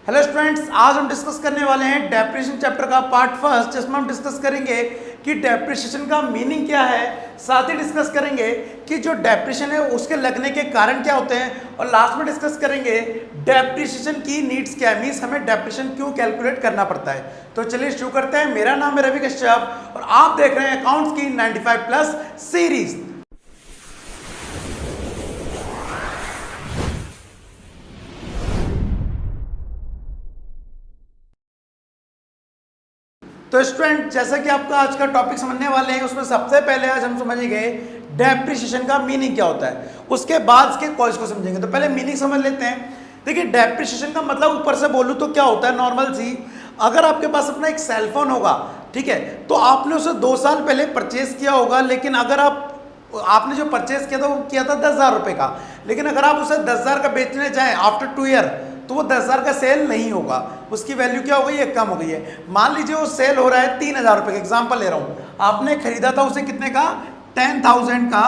Hello students, आज हम discuss करने वाले हैं डेप्रिसिएशन चैप्टर का पार्ट फर्स्ट, जिसमें हम डिस्कस करेंगे कि डेप्रिसिएशन का मीनिंग क्या है। साथ ही डिस्कस करेंगे कि जो डेप्रिसिएशन है उसके लगने के कारण क्या होते हैं, और लास्ट में डिस्कस करेंगे डेप्रिसिएशन की नीड्स क्या है, मींस हमें डेप्रिसिएशन क्यों कैलकुलेट करना पड़ता है। तो चलिए शुरू करते हैं। मेरा नाम है रवि कश्यप और आप देख रहे हैं अकाउंट्स की 95+ सीरीज। तो स्टूडेंट, जैसा कि आपका आज का टॉपिक समझने वाले हैं, उसमें सबसे पहले आज हम समझ गए डेप्रिसिएशन का मीनिंग क्या होता है, उसके बाद इसके कॉज को समझेंगे। तो पहले मीनिंग समझ लेते हैं। देखिए, डेप्रिसिएशन का मतलब ऊपर से बोलूं तो क्या होता है, नॉर्मल सी, अगर आपके पास अपना एक सेलफोन होगा, ठीक है, तो आपने उसे 2 साल पहले परचेज किया होगा, लेकिन अगर आपने जो परचेज किया था वो किया था 10,000 रुपये का, लेकिन अगर आप उसे 10,000 का बेचने जाएं आफ्टर 2 ईयर, तो वो 10,000 का सेल नहीं होगा, उसकी वैल्यू क्या हो गई है, कम हो गई है। मान लीजिए वो सेल हो रहा है 3,000 रुपये का, एग्जाम्पल ले रहा हूँ, आपने खरीदा था उसे कितने का, 10,000 का,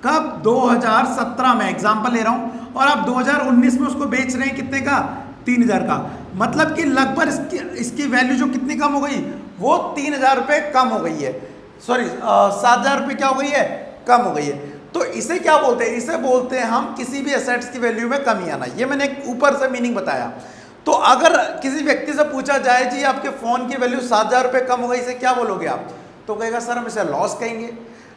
कब, 2017 में, एग्जाम्पल ले रहा हूँ, और आप 2019 में उसको बेच रहे हैं कितने का, 3,000 का। मतलब कि लगभग इसकी वैल्यू जो कितनी कम हो गई, वो 3,000 रुपये कम हो गई है, सॉरी 7,000 रुपये क्या हो गई है, कम हो गई है। तो इसे क्या बोलते हैं, इसे बोलते हैं हम किसी भी एसेट्स की वैल्यू में कमी आना। ये मैंने एक ऊपर से मीनिंग बताया। तो अगर किसी व्यक्ति से पूछा जाए जी आपके फोन की वैल्यू 7,000 रुपये कम हो गई, इसे क्या बोलोगे आप, तो कहेगा सर हम इसे लॉस कहेंगे।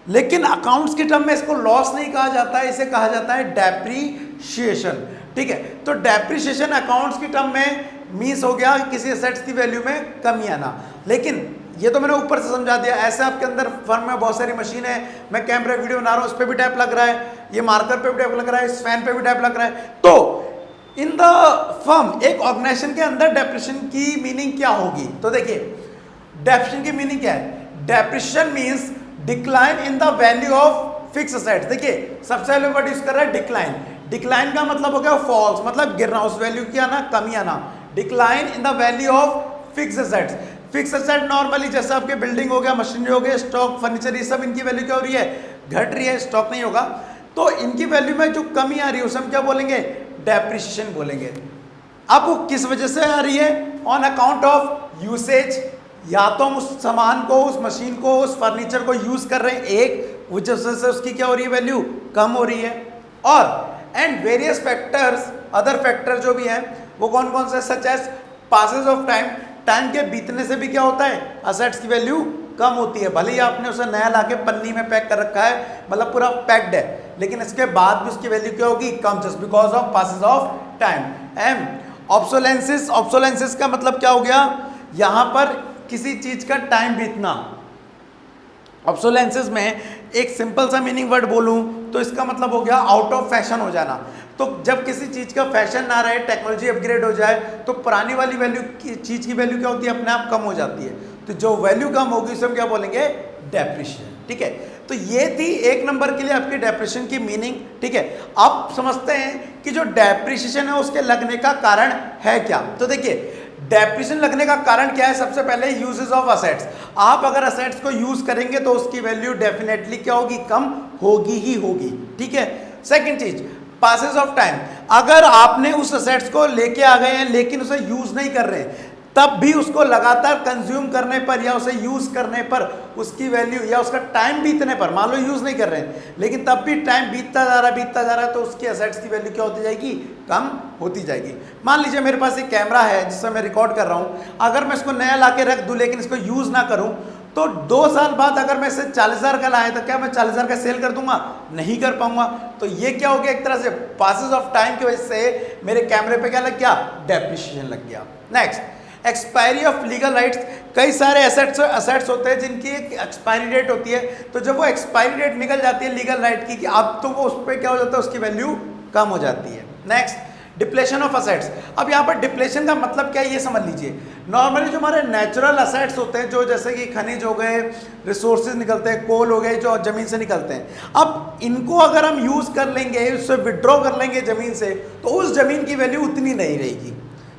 लेकिन अकाउंट्स के टर्म में इसको लॉस नहीं कहा जाता है, इसे कहा जाता है डेप्रीशिएशन, ठीक है। तो डेप्रीशिएशन अकाउंट्स के टर्म में मीन्स हो गया किसी एसेट्स की वैल्यू में कमी आना। लेकिन ये तो मैंने ऊपर से समझा दिया। ऐसे आपके अंदर फर्म में बहुत सारी मशीन है, मैं कैमरा वीडियो बना रहा हूँ, उस पर भी टैप लग रहा है, ये मार्कर पे भी टैप लग रहा है, इस फैन पे भी टैप लग रहा है। तो इन द फर्म, एक ऑर्गेनाइजेशन के अंदर डेप्रिसिएशन की मीनिंग क्या होगी, तो देखिए डेप्रिसिएशन की मीनिंग क्या है। Depreciation means decline in the value of fix assets. देखिए सबसे पहले वर्ड यूज कर रहा है डिक्लाइन। डिक्लाइन का मतलब हो गया फॉल्स, मतलब गिरना, उस वैल्यू की आना, कमी आना। Decline in the value of fix assets. Fix asset normally जैसे आपके बिल्डिंग हो गया, मशीनरी हो गया, स्टॉक, फर्नीचर, ये सब इनकी वैल्यू क्या हो रही है, घट रही है, स्टॉक नहीं होगा। तो इनकी वैल्यू में जो कमी आ रही है उसे हम क्या बोलेंगे, डेप्रिसिएशन बोलेंगे। अब वो किस वजह से आ रही है, ऑन अकाउंट ऑफ यूसेज, या तो हम उस सामान को, उस मशीन को, उस फर्नीचर को यूज कर रहे हैं, एक वजह से उसकी क्या हो रही है, वैल्यू कम हो रही है। और and various factors, other factor जो भी हैं वो कौन कौन से, such as passes of time, time के बीतने से भी क्या होता है, असेट्स की वैल्यू कम होती है। भले ही आपने उसे नया लाके पन्नी में पैक कर रखा है, मतलब पूरा पैक्ड है, लेकिन इसके बाद भी उसकी वैल्यू क्या होगी, कम, just because of passes of time. Um obsolescence. Obsolescence का मतलब क्या हो गया, यहां पर किसी चीज का टाइम बीतना। ऑब्सोलेंसिस में एक सिंपल सा मीनिंग वर्ड बोलूं तो इसका मतलब हो गया आउट ऑफ फैशन हो जाना। तो जब किसी चीज का फैशन ना रहे, टेक्नोलॉजी अपग्रेड हो जाए, तो पुरानी वाली वैल्यू की चीज की वैल्यू क्या होती है, अपने आप कम हो जाती है। तो जो वैल्यू कम होगी उसे हम क्या बोलेंगे, डेप्रिसिएशन, ठीक है। तो ये थी 1 नंबर के लिए आपकी डेप्रिसिएशन की मीनिंग, ठीक है। अब समझते हैं कि जो डेप्रिसिएशन है उसके लगने का कारण है क्या। तो देखिए डेप्रिसिएशन लगने का कारण क्या है, सबसे पहले यूजेस ऑफ असेट्स। आप अगर असेट्स को यूज करेंगे तो उसकी वैल्यू डेफिनेटली क्या होगी, कम होगी ही होगी, ठीक है। सेकंड चीज, पासेस ऑफ टाइम। अगर आपने उस असेट्स को लेके आ गए हैं लेकिन उसे यूज नहीं कर रहे हैं, तब भी उसको लगातार कंज्यूम करने पर या उसे यूज करने पर उसकी वैल्यू, या उसका टाइम बीतने पर, मान लो यूज नहीं कर रहे हैं लेकिन तब भी टाइम बीतता जा रहा है, तो उसकी एसेट्स की वैल्यू क्या होती जाएगी, कम होती जाएगी। मान लीजिए मेरे पास एक कैमरा है जिससे मैं रिकॉर्ड कर रहा हूं, अगर मैं इसको नया ला के रख दूं लेकिन इसको यूज ना करूं, तो 2 साल बाद अगर मैं इसे 40,000 का लाया तो क्या मैं 40,000 का सेल कर दूंगा, नहीं कर पाऊंगा। तो ये क्या हो गया, एक तरह से पासेस ऑफ टाइम की वजह से मेरे कैमरे पे क्या लग गया, डेप्रिसिएशन लग गया। Next, expiry of legal rights. कई सारे असेट्स होते हैं जिनकी एक एक्सपायरी डेट होती है, तो जब वो एक्सपायरी डेट निकल जाती है लीगल राइट की, कि अब तो वो उस पर क्या हो जाता है, उसकी वैल्यू कम हो जाती है। Next, depletion of assets. अब यहाँ पर डिप्लेशन का मतलब क्या है ये समझ लीजिए। नॉर्मली जो हमारे नेचुरल असेट्स होते हैं, जो जैसे कि खनिज हो गए, रिसोर्सेज निकलते हैं, कोल हो गए जो जमीन से निकलते हैं, अब इनको अगर हम यूज कर लेंगे, उससे विड्रॉ कर लेंगे जमीन से, तो उस जमीन की वैल्यू उतनी नहीं रहेगी।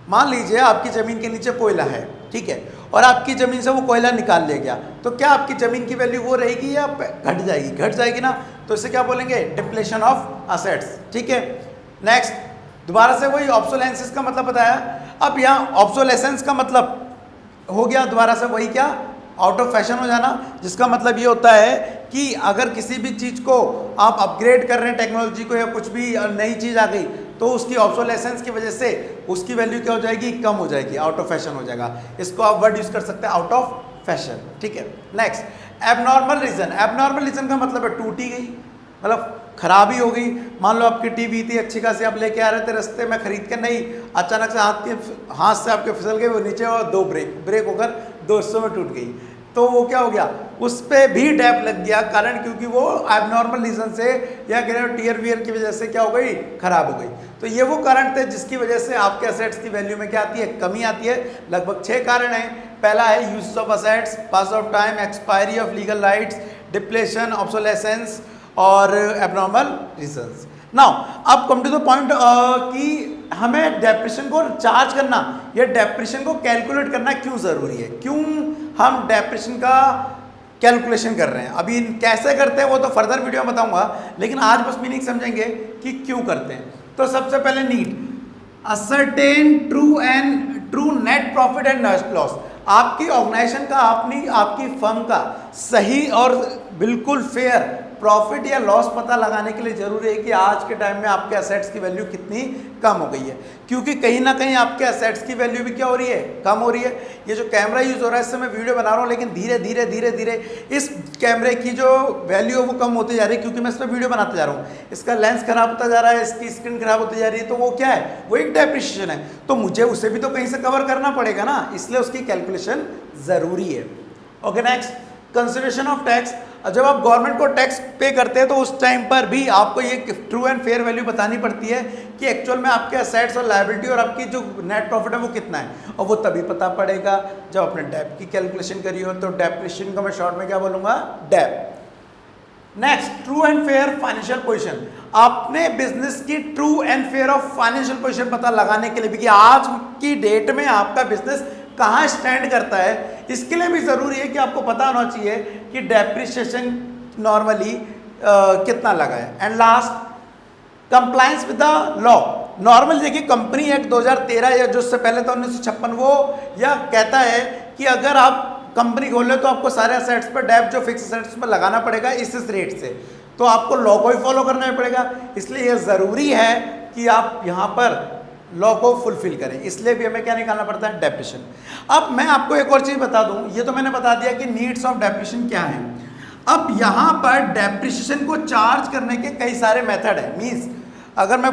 मान लीजिए आपकी जमीन के नीचे कोयला है, ठीक है, और आपकी जमीन से वो कोयला निकाल लिया गया, तो क्या आपकी जमीन की वैल्यू वो रहेगी या घट जाएगी, घट जाएगी ना। तो इसे क्या बोलेंगे, डिप्लेशन ऑफ असेट्स, ठीक है। नेक्स्ट, दोबारा से वही ऑब्सोलेंसिस का मतलब बताया। अब यहाँ ऑब्सोलेसेंस का मतलब हो गया दोबारा से वही क्या, आउट ऑफ फैशन हो जाना, जिसका मतलब ये होता है कि अगर किसी भी चीज़ को आप अपग्रेड कर रहे हैं टेक्नोलॉजी को, या कुछ भी नई चीज़ आ गई, तो उसकी ऑब्सोलेसेंस की वजह से उसकी वैल्यू क्या हो जाएगी, कम हो जाएगी, आउट ऑफ फैशन हो जाएगा। इसको आप वर्ड यूज कर सकते हैं, आउट ऑफ फैशन। ठीक है, next abnormal reason. Abnormal reason का मतलब है टूटी गई, मतलब खराबी हो गई। मान लो आपकी टीवी थी अच्छी खासी, आप लेके आ रहे थे, रास्ते में खरीद के नहीं, अचानक से हाथ से आपके फिसल गए वो नीचे, और दो ब्रेक होकर दो हिस्सों में टूट गई, तो वो क्या हो गया, उस पर भी डैप लग गया। कारण क्योंकि वो एबनॉर्मल रीजन से या टीयर वियर की वजह से क्या हो गई, खराब हो गई। तो ये वो कारण थे जिसकी वजह से आपके असेट्स की वैल्यू में क्या आती है, कमी आती है। लगभग 6 कारण है। पहला है use of assets, pass of time, expiry of legal rights, depletion, obsolescence और एबनॉर्मल रीजंस। नाउ अब कम टू द पॉइंट कि हमें डेप्रेशन को चार्ज करना या डेप्रेशन को कैलकुलेट करना क्यों ज़रूरी है, क्यों हम डेप्रेशन का कैलकुलेशन कर रहे हैं। अभी कैसे करते हैं वो तो फर्दर वीडियो में बताऊंगा, लेकिन आज बस मीनिंग समझेंगे कि क्यों करते हैं। तो सबसे पहले need ascertain true net profit and net loss. आपकी ऑर्गेनाइजेशन का, आपकी फर्म का सही और बिल्कुल फेयर प्रॉफिट या लॉस पता लगाने के लिए जरूरी है कि आज के टाइम में आपके असेट्स की वैल्यू कितनी कम हो गई है, क्योंकि कहीं ना कहीं आपके असेट्स की वैल्यू भी क्या हो रही है, कम हो रही है। ये जो कैमरा यूज हो रहा है, इससे मैं वीडियो बना रहा हूँ, लेकिन धीरे धीरे इस कैमरे की जो वैल्यू है वो कम होती जा रही है, क्योंकि मैं इस पर वीडियो बनाते जा रहा हूँ। इसका लेंस खराब होता जा रहा है, इसकी स्क्रीन खराब होती जा रही है, तो वो क्या है, वो एक डेप्रिसिएशन है। तो मुझे उसे भी तो कहीं से कवर करना पड़ेगा ना, इसलिए उसकी कैलकुलेशन ज़रूरी है। Okay, next consideration of tax. जब आप गवर्नमेंट को टैक्स पे करते हैं तो उस टाइम पर भी आपको ये ट्रू एंड फेयर वैल्यू बतानी पड़ती है कि एक्चुअल में आपके असेट्स और लायबिलिटी और आपकी जो नेट प्रॉफिट है वो कितना है, और वो तभी पता पड़ेगा जब आपने डेप की कैलकुलेशन करी हो। तो डेप्रिसिएशन को मैं शॉर्ट में क्या बोलूँगा, dep. Next true and fair financial position. आपने बिजनेस की true and fair of financial position पता लगाने के लिए भी कि आज की डेट में आपका बिजनेस कहाँ स्टैंड करता है, इसके लिए भी ज़रूरी है कि आपको पता होना चाहिए कि डेप्रिसिएशन नॉर्मली कितना लगा है। And last compliance with the law. Normal देखिए कंपनी एक्ट 2013 या जो उससे पहले था 1956, वो यह कहता है कि अगर आप कंपनी खोल ले तो आपको सारे असेट्स पर डेप जो फिक्स असेट्स पर लगाना पड़ेगा इस रेट से, तो आपको लॉ को ही फॉलो करना पड़ेगा। इसलिए यह ज़रूरी है कि आप यहाँ पर लॉ को फुलफिल करें, इसलिए भी हमें क्या निकालना पड़ता है, डेप्रिसिएशन। अब मैं आपको एक और चीज़ बता दूं, ये तो मैंने बता दिया कि नीड्स ऑफ डेप्रिसिएशन क्या है। अब यहाँ पर डेप्रिसिएशन को चार्ज करने के कई सारे मेथड हैं। मीन्स अगर मैं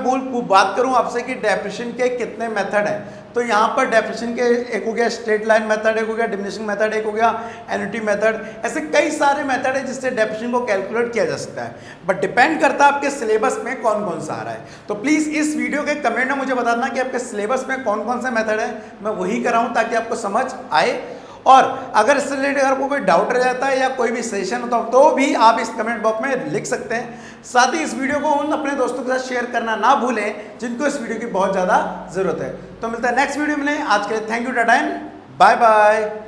बात करूँ आपसे कि डेप्रिसिएशन के कितने मेथड हैं, तो यहाँ पर डेप्रिसिएशन के एक हो गया स्ट्रेट लाइन मेथड, एक हो गया डिमिनिशिंग मेथड, एक हो गया एन्युटी मेथड। ऐसे कई सारे मेथड है जिससे डेप्रिसिएशन को कैलकुलेट किया जा सकता है, बट डिपेंड करता है आपके सिलेबस में कौन कौन सा आ रहा है। तो प्लीज़ इस वीडियो के कमेंट में मुझे बताना कि आपके सिलेबस में कौन कौन से मेथड है, मैं वही कराऊँ ताकि आपको समझ आए। और अगर इससे रिलेटेड अगर आपको कोई डाउट रह जाता है या कोई भी सजेशन होता हो तो भी आप इस कमेंट बॉक्स में लिख सकते हैं। साथ ही इस वीडियो को उन अपने दोस्तों के साथ शेयर करना ना भूलें जिनको इस वीडियो की बहुत ज़्यादा ज़रूरत है। तो मिलता है नेक्स्ट वीडियो में। आज के लिए thank you, tata and bye bye.